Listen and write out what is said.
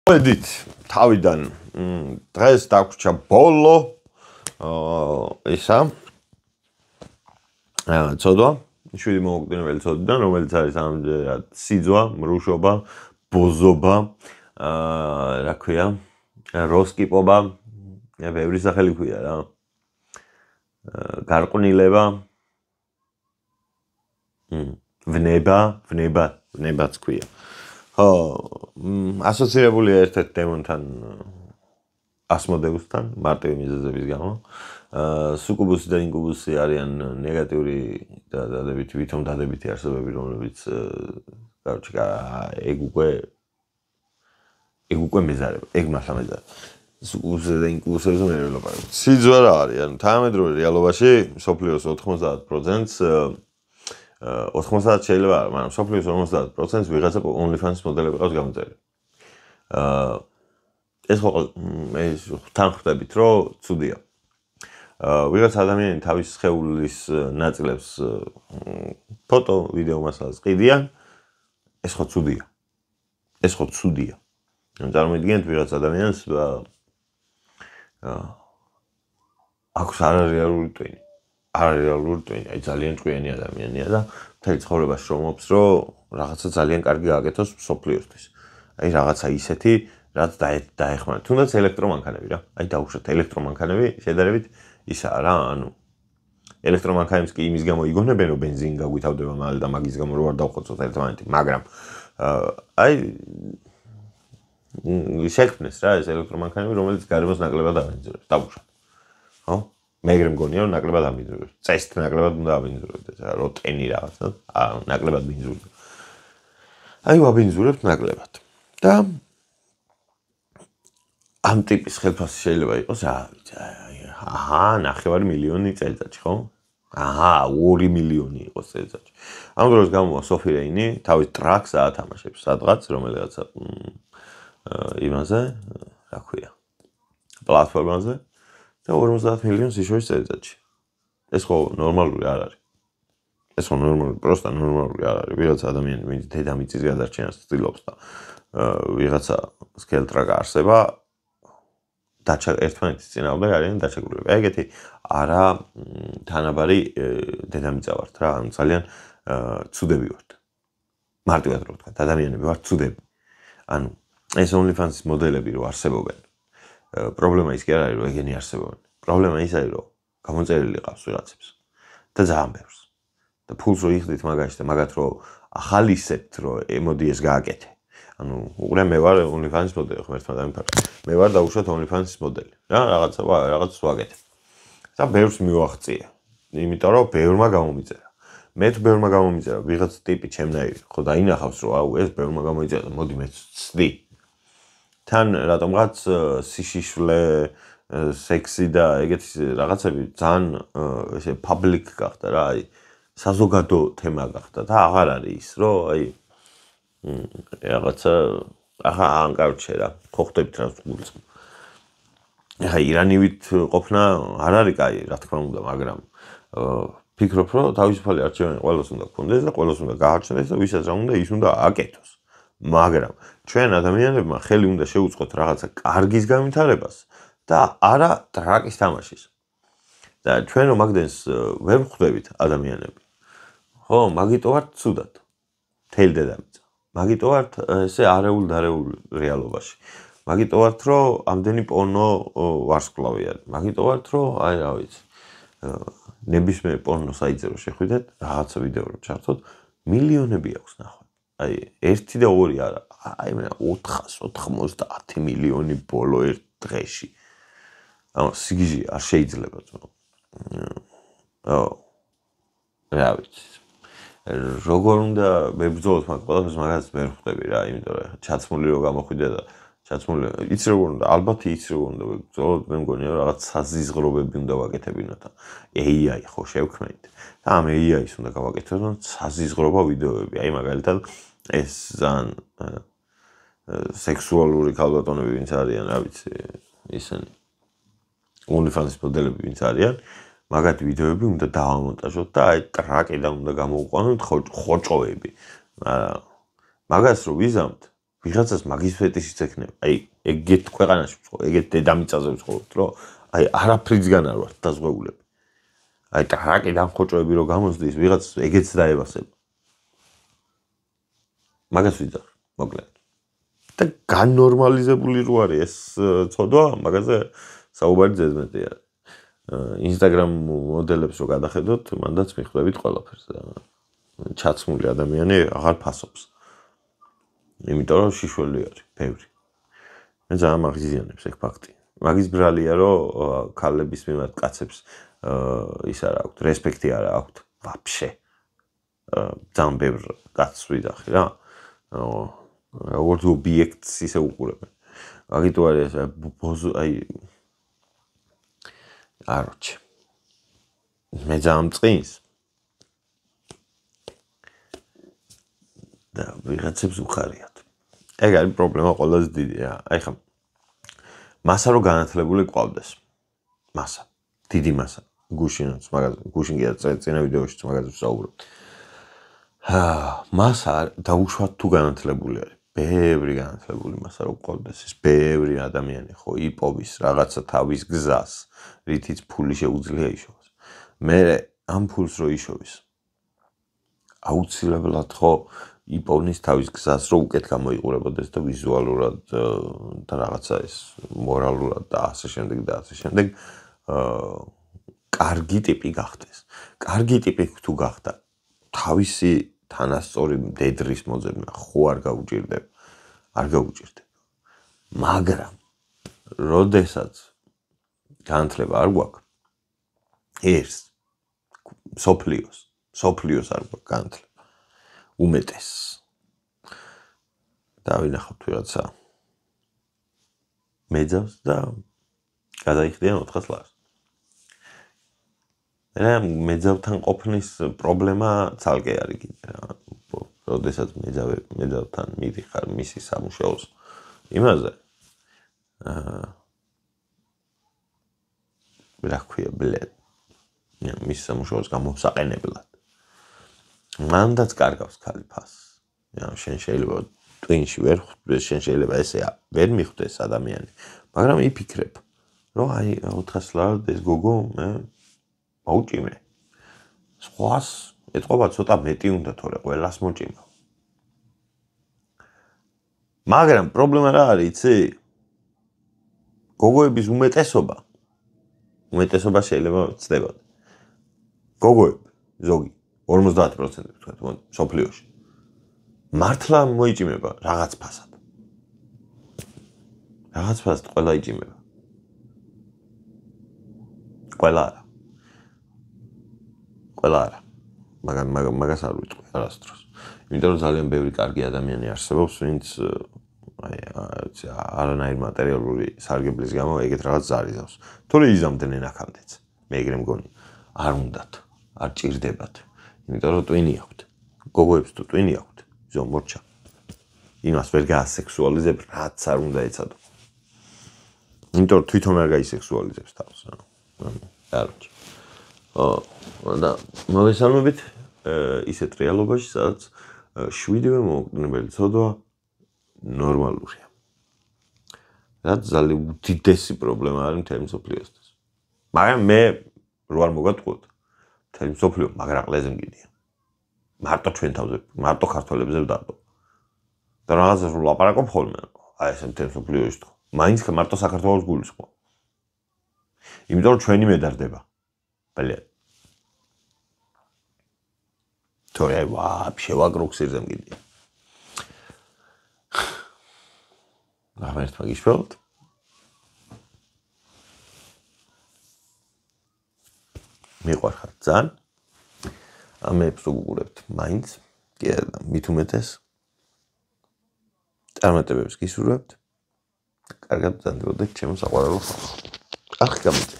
მოდით თავიდან დღეს დაგვრჩა ბოლო ისა ცოდვა 7 მოუკვდინებელი ცოდვიდან რომელიც არის ამჯერად სიძვა, მრუშობა, ბოზობა, რა ქვია, როსკიპობა, ბევრი სახელი ქვია რა. გარყვნილება, ვნებაც ქვია. ხო, ასოცირებულია ერთ-ერთ დემონთან ასმოდეუსთან, მარტივი მიზეზების გამო. სუკუბუსი და ინკუბუსი არიან ნეგატიური და დადებითი, ვითომ დადებითი არსებები, რომლებიც ეგ უკვე მეზარება, ეგ მართლა მეზარება. სუკუბუსი და ინკუბუსებზე მე ველაპარაკობ. სიძვა რა არის? ანუ თანამედროვე რეალობაში მსოფლიოს 90%-ს 90 შეიძლება არა, მაგრამ მსოფლიოს 50%-ს ვიღაცა OnlyFans მოდელები ყავს გამოწერილი. ეს ხო ეს თან ხვდებით, რომ ცუდია. ვიღაც ადამიანი თავის სხეულის ნაწილებს ფოტო, ვიდეო მასალას ყიდიან, ეს ხო ცუდია. ეს ხო ცუდია. ანუ წარმოიდგინეთ ვიღაც ადამიანს აქვს არარეალური ტვინი. არარეალური ტვინი, აი ძალიან ჭკვიანი ადამიანია და მთელი ცხოვრება შრომობს, რომ რაღაცა ძალიან კარგი გააკეთოს მსოფლიოსთვის. აი რაღაცა ისეთი, რაც დაეხმარება. თუნდაც ელექტრომანქანები რა. აი დაუშვათ ელექტრომანქანები შედარებით ისაა რა, ანუ ელექტრომანქანებს კი იმის გამო იგონებენ, რომ ბენზინი გაგვითავდება მალე და მაგის გამო რო არ დავხოცოთ ერთმანეთი, მაგრამ აი შექმნეს რა ეს ელექტრომანქანები, რომელიც გარემოს ნაკლებად ავინძურებს, დაუშვათ. ხო? მეგრე მგონია რომ ნაკლებად ამბინძურებს. წესთ ნაკლებად უნდა ამბინძურებდეს რა, როტენი რაღაცა, ნაკლებად ბინძურებს. აი ვაბინძურებთ ნაკლებად. და ამ ტიპის ხელფასი შეიძლება იყოს, $9 მილიონი წელიწადში, ხო? 2 მილიონი იყოს წელიწადში. ამ დროს გამოვა სოფი რეინი, თავის ტრაკს აათამაშებს სადღაც, რომელიღაცა იმაზე, რა ქვია, პლატფორმაზე. და 50 მილიონს იშოვის წელიწადში. ეს ხო ნორმალური არ არის. ეს ხო ნორმალური, პროსტა ნორმალური არ არის. ვიღაცა ადამიანი, ვინც დედამიწის გადარჩენას ცდილობს და ვიღაცა სკელტრაკა არსება, ერთმანეთის წინააღმდეგ არიან დაჩაგვრილები. აი ეგეთი არა თანაბარი დედამიწა ვართ რა, ანუ ძალიან ცუდები ვართ. მარტივად რო ვთქვა, ადამიანები ვართ ცუდები. ანუ ეს OnlyFans-ის მოდელები რო არსებობენ. პრობლემა ის კი არ არის, რომ ეგენი არსებობენ. პრობლემა ის არის, რომ გამოწერილი ყავს ვიღაცებს და ძალიან ბევრს. და ფულს რო იხდით მაგაში და მაგათ რო ახალისებთ, რომ მოდი ეს გააკეთე. ანუ უყურე მე ვარ OnlyFans-ის მოდელი, ხო ერთმა დამიფარე. მე ვარ დაუშვათ OnlyFans-ის მოდელი. რა რაღაც ვაკეთე. და ბევრს მივაღწია. იმიტომ რომ ბევრმა გამომიწერა. მე თუ ბევრმა გამომიწერა, ვიღაც ტიპი ჩემნაირი, ხო დაინახავს, რომ აუ ეს ბევრმა გამოიწერა, მოდი მეც ვცდი. თან რატომღაც სიშიშვლე, სექსი და ეგეთი რაღაცები ძალიან ესე public გახდა რა, აი საზოგადო თემა გახდა და აღარ არის ის, რომ აი რაღაცა короче რა, ხო ხვდებით რა გულს. აი ირანივით ყოფნა არ არის კაი, რა თქმა უნდა, მაგრამ ფიქრობ, რომ თავისუფალი არჩევანი ყველას უნდა გქონდეს და ყველას უნდა გაარჩენდეს და ვისაც რა უნდა ის უნდა აკეთოს. მაგრამ ჩვენ ადამიანებმა ხელი უნდა შეუწყოთ რაღაცა კარგის განვითარებას და არა ტრაკის თამაშის. და ჩვენ რომ მაგდენს ვერ ხვდებით ადამიანები. ხო, მაგიტო ვართ ცუდად. თელ დედამიწა. მაგიტო ვართ ესე არეულ რეალობაში. მაგიტო ვართ რომ ამდენი პორნო ვარსკვლავი არის. მაგიტო ვართ რომ აი რა ვიცი. ნებისმიერ პორნო საიტზე რო შეხვიდეთ, რაღაცა ვიდეო რო ჩართოთ, მილიონები აქვს ნახვა. აი 1 და 2 არა. აი მე 490 მილიონი ბოლო ერთ დღეში. ანუ სიგიჟე არ შეიძლება ძმაო. რა ვიცი. როგორ უნდა მებრძოლოთ მაგ ყველაფერს მაგას ვერ ხვდები რა, იმიტომ რომ ჩაცმული რო გამოხვიდე და ჩაცმული იცი როგორ უნდა, ალბათ იცი როგორ უნდა ვებრძოლოთ, მე მგონია რომ რაღაც საზიზღრობები უნდა ვაკეთებინოთ. AI ხო შევქმნით. და ამ AI-ს უნდა გავაკეთოთ საზიზღრობა ვიდეოები. აი მაგალითად ეს ძალიან სექსუალური ქალბატონები ვინც არიან, რა ვიცი, ისინი OnlyFans-ის მოდელები ვინც არიან, მაგათ ვიდეოები უნდა დავამონტაჟოთ და აი ტრაკიდან უნდა გამოვყვანოთ ხოჭოები. მაგრამ მაგას რო ვიზამთ, ვიღაცას მაგის ფეტიშიც ექნება. აი, ეგეთ ქვეყანაში ვცხოვრობ, ეგეთ დედამიწაზე ვცხოვრობთ, რომ აი არაფრისგან არ ვართ დაზღვეულები. აი ტრაკიდან ხოჭოები რო გამოსდის, ვიღაცას ეგეც დაევასება. მაგას ვიძახ, მოკლედ. და განნორმალიზებული რო არის ეს ცოდვა, მაგაზე საუბარი ზედმეტია. Instagram მოდელებს რო გადახედოთ, მანდაც მიხვდებით ყველაფერს და ჩაცმული ადამიანი აღარ ფასობს. იმიტომ რომ შიშველი არის, ბევრი. მე ძალიან მაგზიანებს ეგ ფაქტი. მაგის ბრალია რომ ქალების მიმართ კაცებს ის არ აქვს, რესპექტი არ აქვს, ვაფშე. ძალიან ბევრ კაცს ვიძახი რა. როგორც ობიექტს ისე უყურებენ. მაგიტო არის აი აროჩი. მე ძალიან წინს და ვიღაცებს უხარიათ. ეგ არის პრობლემა ყველაზე დიდი რა. აი ხა მასა რო განათლებული ყავდეს. მასა, დიდი მასა. გუშინაც მაგაზე, გუშინ კიდე წინა ვიდეოშიც მაგაზე ვსაუბრობ. მასა დაუშვათ თუ განათლებული არის. ბევრი განათლებული მასა რო ყავდეს, ეს ბევრი ადამიანი ხო იპოვის რაღაცა თავის გზას, რითიც ფული შეუძლია იშოვოს. მე ამ ფულს რო იშოვის. აუცილებლად ხო იპოვნის თავის გზას, რომ უკეთ გამოიყურებოდეს და ვიზუალურად და რაღაცა ეს მორალურად და ასე შემდეგ და ასე შემდეგ კარგი ტიპი გახდეს. კარგი ტიპი თუ გახდა, თავისი თანასწორი მდედრის მოძებნა ხო არ გაუჭირდება. არ გაუჭირდება. მაგრამ როდესაც განათლება არ გვაქვს, ეს სოფლიოს არ გვაქვს განათლება. უმეტეს. დავინახავთ ვიღაცა მეძავს და გადაიხდიან 400 ლარს. რა მეძავთან ყოფნის პრობლემა ცალკე არის კიდე რა. როდესაც მეძავთან მიდიხარ მისი სამუშაოს იმაზე რა ქვია ბლედ. მის სამუშაოს გამოსაყენებლად. მანდაც კარგავს ქალი ფასს. შენ შეიძლება ტვინში შენ შეიძლება ესე ვერ მიხვდეს ადამიანი, მაგრამ იფიქრებ, რომ აი 400 ლარად ეს გოგო მე მოუჭიმე. სხვას ეთყობა ცოტა მეტი უნდა თორე ყველას მოჭიმა. მაგრამ პრობლემა რა არის, იცი? გოგოების უმეტესობა შეიძლება ცდებოდეს. გოგოები ზოგი 50% თქვა სოფლიოში. მართლა მოიჭიმება რაღაც ფასად. რაღაც ფასად ყველა იჭიმება. ყველა არა. მაგას არ ვიტყვი არასდროს. იმიტომ რომ ძალიან ბევრი კარგი ადამიანი არსებობს, ვინც არანაირ მატერიალური სარგებლის გამო ეგეთ რაღაც ზარიზავს. თორე იზამდნენ აქამდეც. მე ეგრე მგონი. არ უნდათ, არ ჭირდებათ. იმიტომ რომ ტვინი აქვთ. გოგოებს თუ ტვინი აქვთ, მორჩა. იმას ვერ გაასექსუალიზებ, რაც არ უნდა ეცადო. იმიტომ რომ თვითონ არ გაისექსუალიზებს თავს. აროჩი. და მოგესალმებით ისეთ რეალობაში, სადაც 7-ვე მოუკიდებელი ცოდვა ნორმალურია. რაც ძალიან უდიდესი პრობლემა არის მთელი მსოფლიოსთვის. მაგრამ მე რო არ მოგატყუოთ, მთელი მსოფლიო მაგრაყლეზე მგიდია. მარტო ჩვენ თავზე, მარტო ქართველებზე ვდარდო. და რაღაცას რო ლაპარაკობ ხოლმე, აი ესე მთელი მსოფლიო ის თქო. მაინც მარტო საქართველოს გულისხმობ. იმიტომ რომ ჩვენი მედარდება. ბალე. თორე ვაფშე ვაგროქსერზე მგიდია. გამერთ მაგიშველთ. მიყვარხარ ძალიან. ამებს უყურებთ მაინც, კი არა, მით უმეტეს. წარმატებებს გისურვებთ. კარგად ბრძანდებით ჩემო საყვარელო ხალხო. ახლა გამოდი.